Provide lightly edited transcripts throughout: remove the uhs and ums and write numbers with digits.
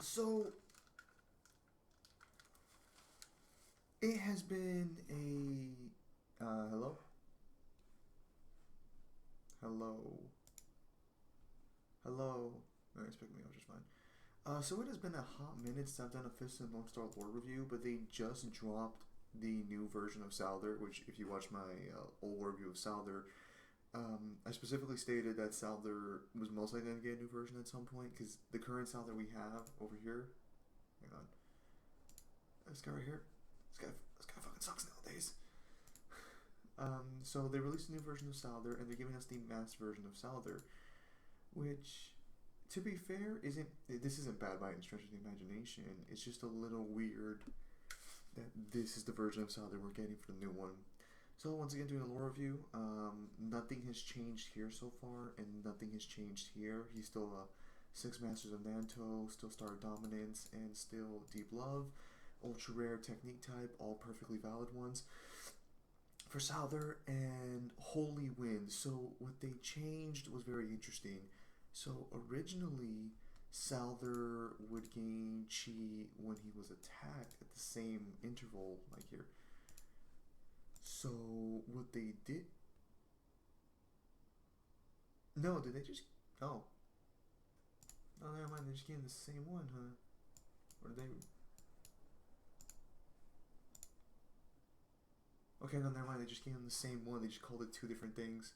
So it has been a hello, hello, hello. No, it's picking me up just fine. So it has been a hot minute since I've done a FOTNSLR Lore review, but they just dropped the new version of Souther. Which, if you watch my old review of Souther, I specifically stated that Souther was most likely going to get a new version at some point because the current Souther we have over here. Hang on, this guy right here. This guy fucking sucks nowadays. So they released a new version of Souther, and they're giving us the mass version of Souther, which, to be fair, isn't bad by any stretch of the imagination. It's just a little weird that this is the version of Souther we're getting for the new one. So once again, doing a lore review. Nothing has changed here so far, and nothing has changed here. He's still 6 Masters of Nanto, still Star of Dominance, and still Deep Love. Ultra rare technique type, all perfectly valid ones for Souther, and Holy Wind. So what they changed was very interesting. So originally, Souther would gain chi when he was attacked at the same interval, like here. So what they did... No, did they just... Oh. Oh, never mind, they just gained the same one, huh? Or did they... Okay, no, never mind. They just gave him the same one. They just called it 2 different things.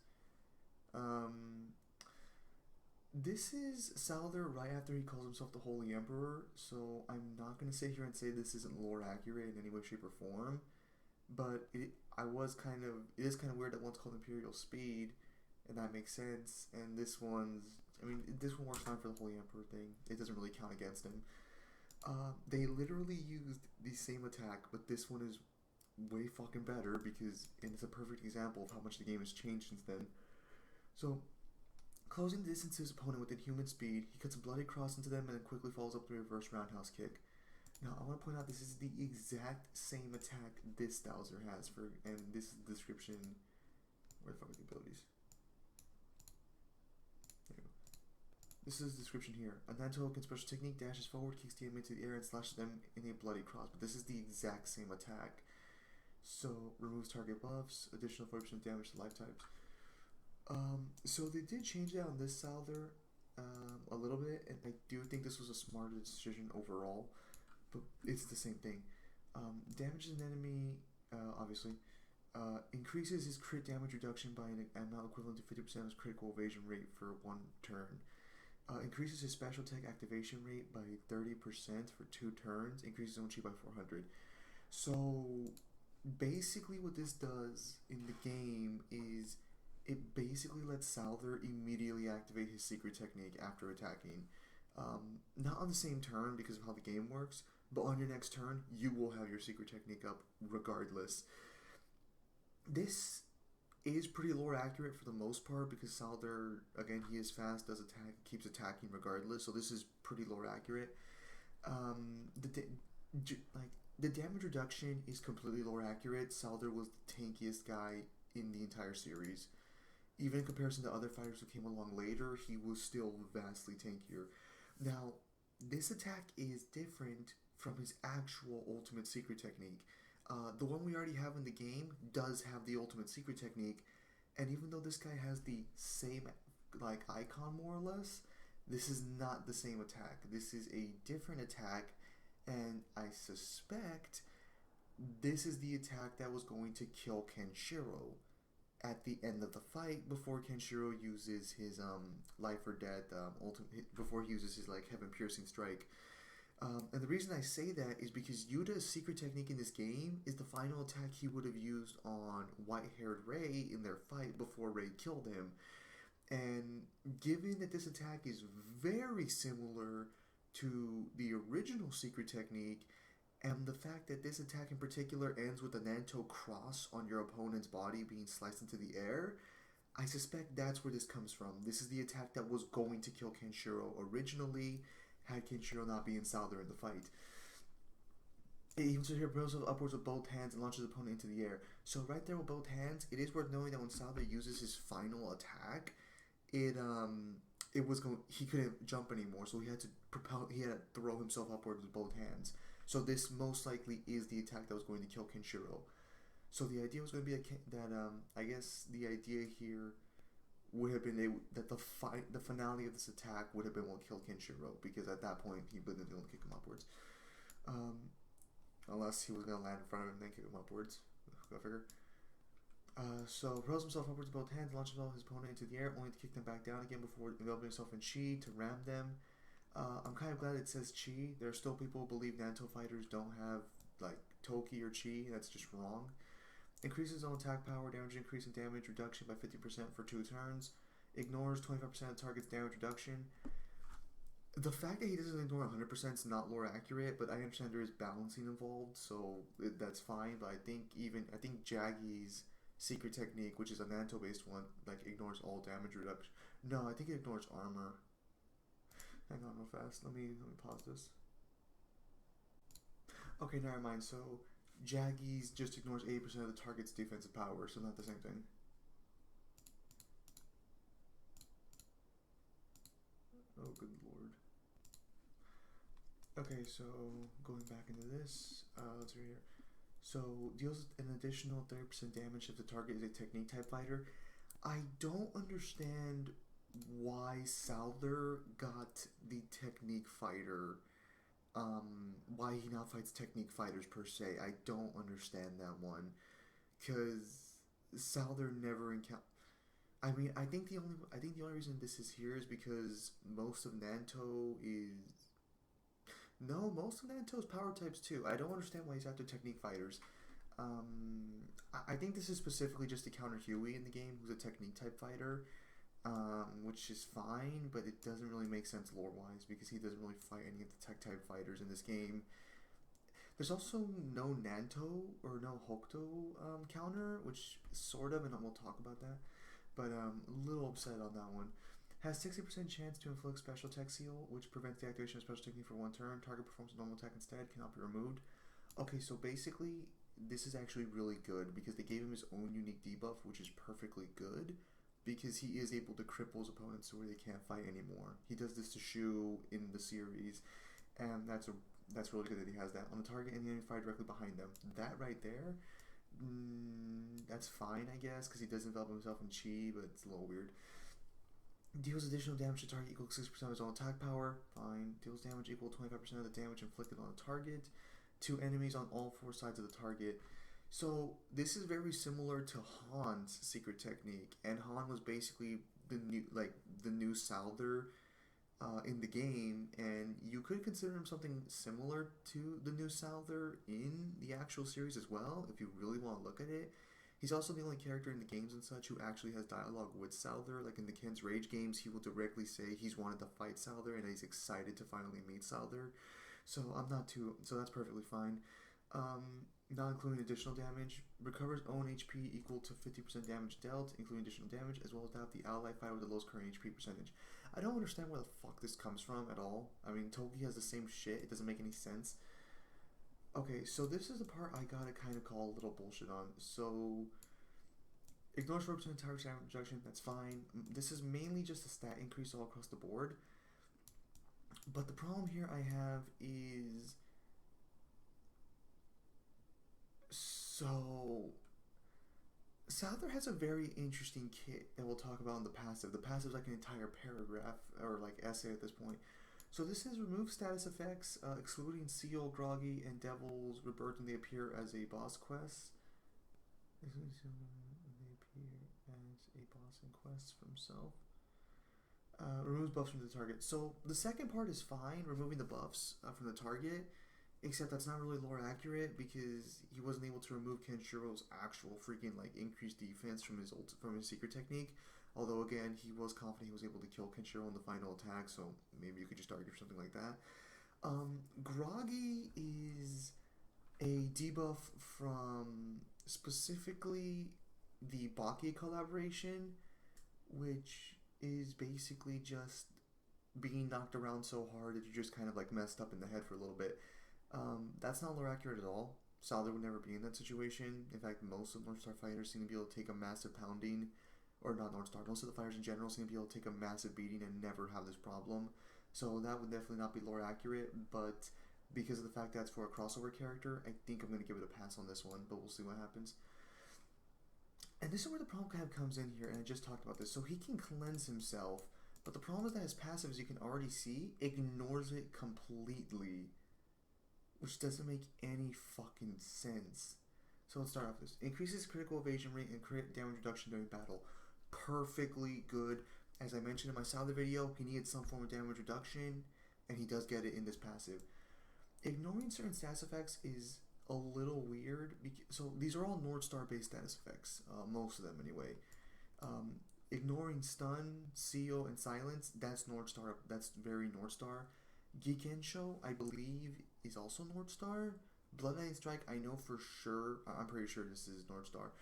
This is Souther right after he calls himself the Holy Emperor, so I'm not going to sit here and say this isn't lore accurate in any way, shape, or form. But it is kind of weird that one's called Imperial Speed, and that makes sense. And this one works fine for the Holy Emperor thing. It doesn't really count against him. They literally used the same attack, but this one is way fucking better because it's a perfect example of how much the game has changed since then. So, closing distance to his opponent within human speed, he cuts a bloody cross into them and then quickly follows up the reverse roundhouse kick. Now, I want to point out this is the exact same attack this Bowser has and this is the description. Where the fuck are the abilities? There you go. This is the description here. A Nanto can special technique dashes forward, kicks the enemy into the air, and slashes them in a bloody cross. But this is the exact same attack. So, removes target buffs, additional 40% damage to life types. So they did change that on this Souther a little bit, and I do think this was a smarter decision overall, but it's the same thing. Damages an enemy, obviously. Increases his crit damage reduction by an amount equivalent to 50% of his critical evasion rate for 1 turn. Increases his special tech activation rate by 30% for 2 turns. Increases his own chi by 400. So basically what this does in the game is it basically lets Souther immediately activate his secret technique after attacking. Not on the same turn because of how the game works, but on your next turn, you will have your secret technique up regardless. This is pretty lore accurate for the most part because Souther, again, he is fast, does attack, keeps attacking regardless, so this is pretty lore accurate. The damage reduction is completely lore accurate. Souther was the tankiest guy in the entire series. Even in comparison to other fighters who came along later, he was still vastly tankier. Now, this attack is different from his actual ultimate secret technique. The one we already have in the game does have the ultimate secret technique, and even though this guy has the same icon more or less, this is not the same attack. This is a different attack. And I suspect this is the attack that was going to kill Kenshiro at the end of the fight before Kenshiro uses his life or death ultimate, before he uses his heaven piercing strike. And the reason I say that is because Yuta's secret technique in this game is the final attack he would have used on white-haired Rei in their fight before Rei killed him. And given that this attack is very similar to the original secret technique, and the fact that this attack in particular ends with a Nanto cross on your opponent's body being sliced into the air, I suspect that's where this comes from. This is the attack that was going to kill Kenshiro originally, had Kenshiro not been Souther in the fight. It even says here, throws upwards with both hands and launches the opponent into the air. So right there with both hands, it is worth knowing that when Souther uses his final attack, it it was going. He couldn't jump anymore, so he had to propel. He had to throw himself upward with both hands. So this most likely is the attack that was going to kill Kenshiro. So the idea was going to be that I guess the idea here would have been that the finale of this attack would have been what killed Kenshiro, because at that point he would have been able to kick him upwards, unless he was going to land in front of him and then kick him upwards. Go figure. So hurls himself upwards with both hands, launches all his opponent into the air, only to kick them back down again before enveloping himself in chi to ram them. I'm kind of glad it says chi. There are still people who believe Nanto fighters don't have like Toki or chi. That's just wrong. Increases his own attack power, damage increase and damage reduction by 50% for 2 turns. Ignores 25% of the target's damage reduction. The fact that he doesn't ignore 100% is not lore accurate, but I understand there is balancing involved, so that's fine. But I think Jaggy's secret technique, which is a Nanto based one, like ignores all damage reduction. No, I think it ignores armor. Hang on real fast. Let me pause this. Okay, never mind. So Jaggy's just ignores 80% of the target's defensive power, so not the same thing. Oh, good lord. Okay, so going back into this, let's read here. So deals an additional 30% damage if the target is a technique type fighter. I don't understand why Souther got the technique fighter. Why he now fights technique fighters per se. I don't understand that one, because Souther never encountered. I mean, I think the only reason this is here is because most of Nanto is. No, most of Nanto's power types too. I don't understand why he's after technique fighters. I think this is specifically just to counter Huey in the game, who's a technique type fighter, which is fine, but it doesn't really make sense lore-wise because he doesn't really fight any of the tech type fighters in this game. There's also no Nanto or no Hokuto counter, which sort of, and we'll talk about that, but a little upset on that one. Has 60% chance to inflict special tech seal, which prevents the activation of special technique for 1 turn. Target performs a normal attack instead, cannot be removed. Okay, so basically, this is actually really good because they gave him his own unique debuff, which is perfectly good because he is able to cripple his opponents to where they can't fight anymore. He does this to Shu in the series, and that's really good that he has that on the target and the enemy fight directly behind them. That right there, that's fine, I guess, because he does envelop himself in chi, but it's a little weird. Deals additional damage to target equal to 6% of his own attack power. Fine. Deals damage equal to 25% of the damage inflicted on a target to enemies on all 4 sides of the target. So this is very similar to Han's secret technique, and Han was basically the new Souther in the game, and you could consider him something similar to the new Souther in the actual series as well, if you really want to look at it. He's also the only character in the games and such who actually has dialogue with Souther. Like in the Ken's Rage games, he will directly say he's wanted to fight Souther and he's excited to finally meet Souther. So that's perfectly fine. Not including additional damage. Recovers own HP equal to 50% damage dealt, including additional damage, as well as that of the ally fighter with the lowest current HP percentage. I don't understand where the fuck this comes from at all. I mean, Toki has the same shit. It doesn't make any sense. Okay, so this is the part I gotta kind of call a little bullshit on. So, ignores 4% entire damage reduction, that's fine. This is mainly just a stat increase all across the board. But the problem here I have is... So, Souther has a very interesting kit that we'll talk about in the passive. The passive is like an entire paragraph, or like essay at this point. So this is remove status effects, excluding Seal, Groggy, and Devil's Rebirth when they appear as a boss quest. They appear as a boss in quests for himself. Removes buffs from the target. So the second part is fine, removing the buffs from the target, except that's not really lore accurate because he wasn't able to remove Kenshiro's actual freaking like increased defense from his secret technique. Although, again, he was confident he was able to kill Kenshiro in the final attack, so maybe you could just argue for something like that. Groggy is a debuff from specifically the Baki collaboration, which is basically just being knocked around so hard that you just kind of like messed up in the head for a little bit. That's not lore accurate at all. Souther would never be in that situation. In fact, most of North Star fighters seem to be able to take a massive pounding or not North Star, most of the fighters in general seem to be able to take a massive beating and never have this problem. So that would definitely not be lore accurate, but because of the fact that it's for a crossover character, I think I'm going to give it a pass on this one, but we'll see what happens. And this is where the problem kind of comes in here, and I just talked about this. So he can cleanse himself, but the problem is that his passive, as you can already see, ignores it completely, which doesn't make any fucking sense. So let's start off with this. Increases critical evasion rate and crit damage reduction during battle. Perfectly good. As I mentioned in my Souther video, he needed some form of damage reduction, and he does get it in this passive. Ignoring certain status effects is a little weird. So these are all North Star based status effects, most of them anyway. Ignoring stun, seal, and silence, that's North Star. That's very North Star. Gikensho, I believe, is also North Star. Bloodline Strike, I know for sure. I'm pretty sure this is North Star.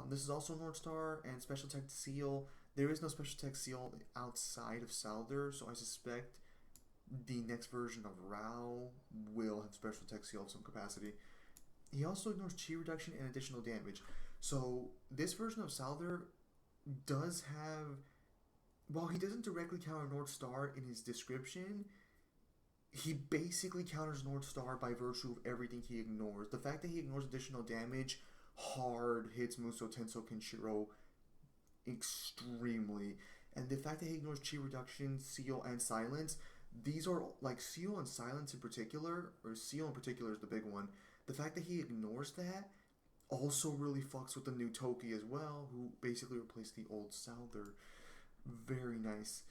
This is also North Star, and Special Tech Seal. There is no Special Tech Seal outside of Souther, so I suspect the next version of Rao will have Special Tech Seal of some capacity. He also ignores chi reduction and additional damage. So this version of Souther does have, while he doesn't directly counter North Star in his description, he basically counters North Star by virtue of everything he ignores. The fact that he ignores additional damage hard hits Muso Tenso Kenshiro extremely. And the fact that he ignores chi reduction, seal, and silence, these are like seal and silence in particular, or seal in particular is the big one. The fact that he ignores that also really fucks with the new Toki as well, who basically replaced the old Souther. Very nice.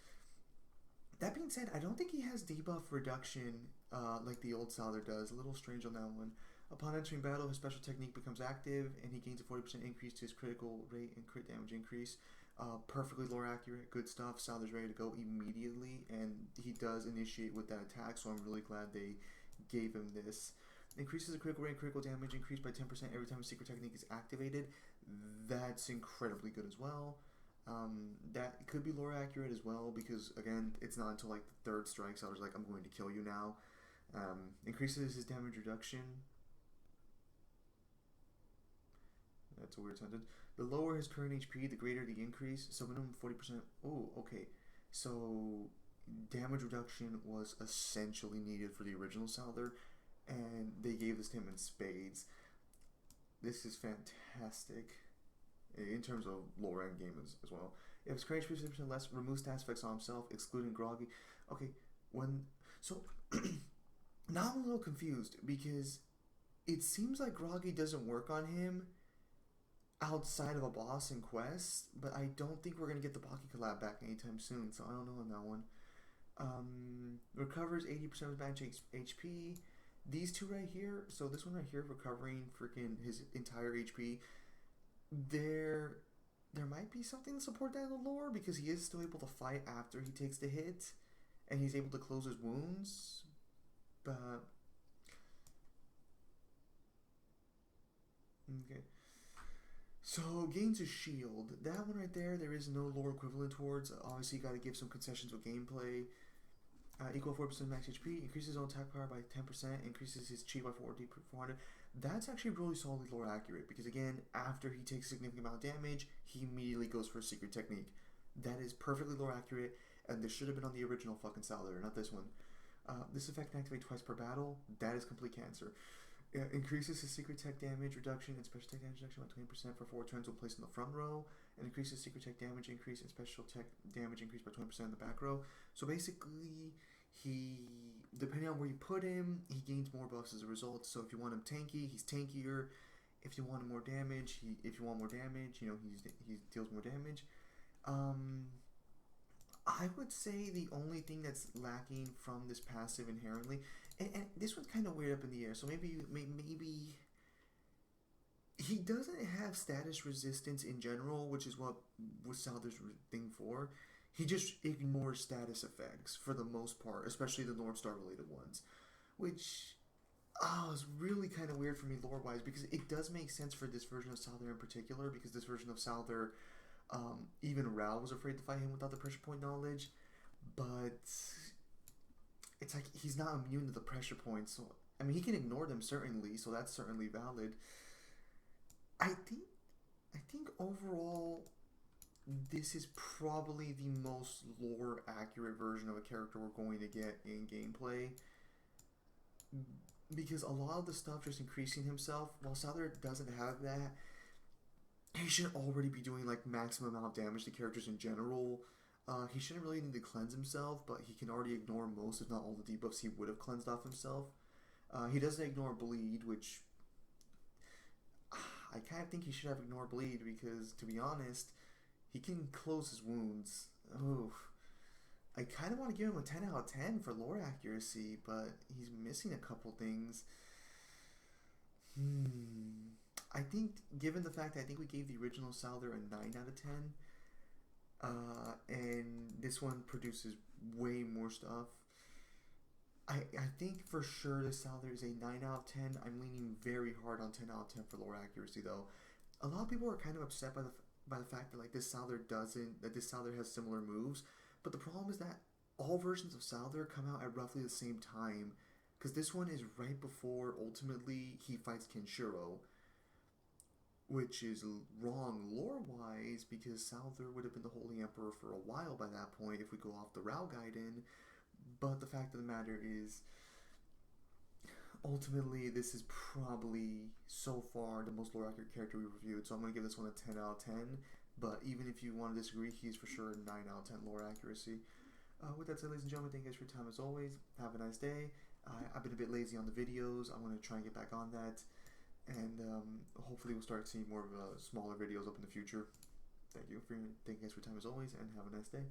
That being said, I don't think he has debuff reduction like the old Souther does. A little strange on that one. Upon entering battle, his special technique becomes active, and he gains a 40% increase to his critical rate and crit damage increase. Perfectly lore accurate, good stuff. Souther's ready to go immediately, and he does initiate with that attack, so I'm really glad they gave him this. Increases the critical rate and critical damage increased by 10% every time a secret technique is activated. That's incredibly good as well. That could be lore accurate as well, because again, it's not until like the third strike Souther's like, I'm going to kill you now. Increases his damage reduction. That's a weird sentence. The lower his current HP, the greater the increase. So minimum 40%. Oh, okay. So damage reduction was essentially needed for the original Souther, and they gave this to him in spades. This is fantastic in terms of lore end game as well. If his current HP is 50% less, remove stats effects on himself, excluding Groggy. Okay, so now I'm a little confused because it seems like Groggy doesn't work on him outside of a boss in quest, but I don't think we're gonna get the Baki collab back anytime soon, so I don't know on that one. Recovers 80% of his match HP. These two right here, so this one right here, recovering freaking his entire HP. There might be something to support that in the lore, because he is still able to fight after he takes the hit, and he's able to close his wounds, but okay. So, gains a shield. That one right there is no lore equivalent towards. Obviously, you got to give some concessions with gameplay. Equal 4% max HP. Increases his own attack power by 10%. Increases his chi by 400. That's actually really solidly lore accurate, because again, after he takes a significant amount of damage, he immediately goes for a secret technique. That is perfectly lore accurate, and this should have been on the original fucking Souther, not this one. This effect can activate twice per battle. That is complete cancer. Increases his secret tech damage reduction and special tech damage reduction by 20% for 4 turns when placed in the front row, and increases secret tech damage increase and special tech damage increase by 20% in the back row. So basically, he, depending on where you put him, he gains more buffs as a result. So if you want him tanky, he's tankier. If you want him more damage, if you want more damage, you know, he deals more damage. I would say the only thing that's lacking from this passive inherently, and this one's kind of weird up in the air, so maybe he doesn't have status resistance in general, which is what was Souther's thing for. He just ignores status effects for the most part, especially the North Star related ones, which is really kind of weird for me lore wise, because it does make sense for this version of Souther in particular, because this version of Souther, even Rao was afraid to fight him without the pressure point knowledge, but it's like he's not immune to the pressure points. So I mean, he can ignore them certainly, so that's certainly valid. I think overall, this is probably the most lore accurate version of a character we're going to get in gameplay. Because a lot of the stuff just increasing himself, while Souther doesn't have that, he shouldn't already be doing like maximum amount of damage to characters in general. He shouldn't really need to cleanse himself, but he can already ignore most, if not all, the debuffs he would have cleansed off himself. He doesn't ignore bleed, which I kind of think he should have ignored bleed because, to be honest, he can close his wounds. Oh, I kind of want to give him a 10 out of 10 for lore accuracy, but he's missing a couple things. I think, given the fact that I think we gave the original Souther a 9 out of 10, and this one produces way more stuff, I think for sure this Souther is a 9 out of 10. I'm leaning very hard on 10 out of 10 for lore accuracy, though. A lot of people are kind of upset by the fact that like this Souther has similar moves, but the problem is that all versions of Souther come out at roughly the same time, because this one is right before ultimately he fights Kenshiro, which is wrong lore-wise because Souther would have been the Holy Emperor for a while by that point if we go off the Rao Gaiden. But the fact of the matter is, ultimately, this is probably, so far, the most lore-accurate character we've reviewed, so I'm going to give this one a 10 out of 10, but even if you want to disagree, he's for sure a 9 out of 10 lore accuracy. With that said, ladies and gentlemen, thank you guys for your time as always. Have a nice day. I've been a bit lazy on the videos. I'm going to try and get back on that, and hopefully we'll start seeing more of smaller videos up in the future. Thank you guys for your time as always, and have a nice day.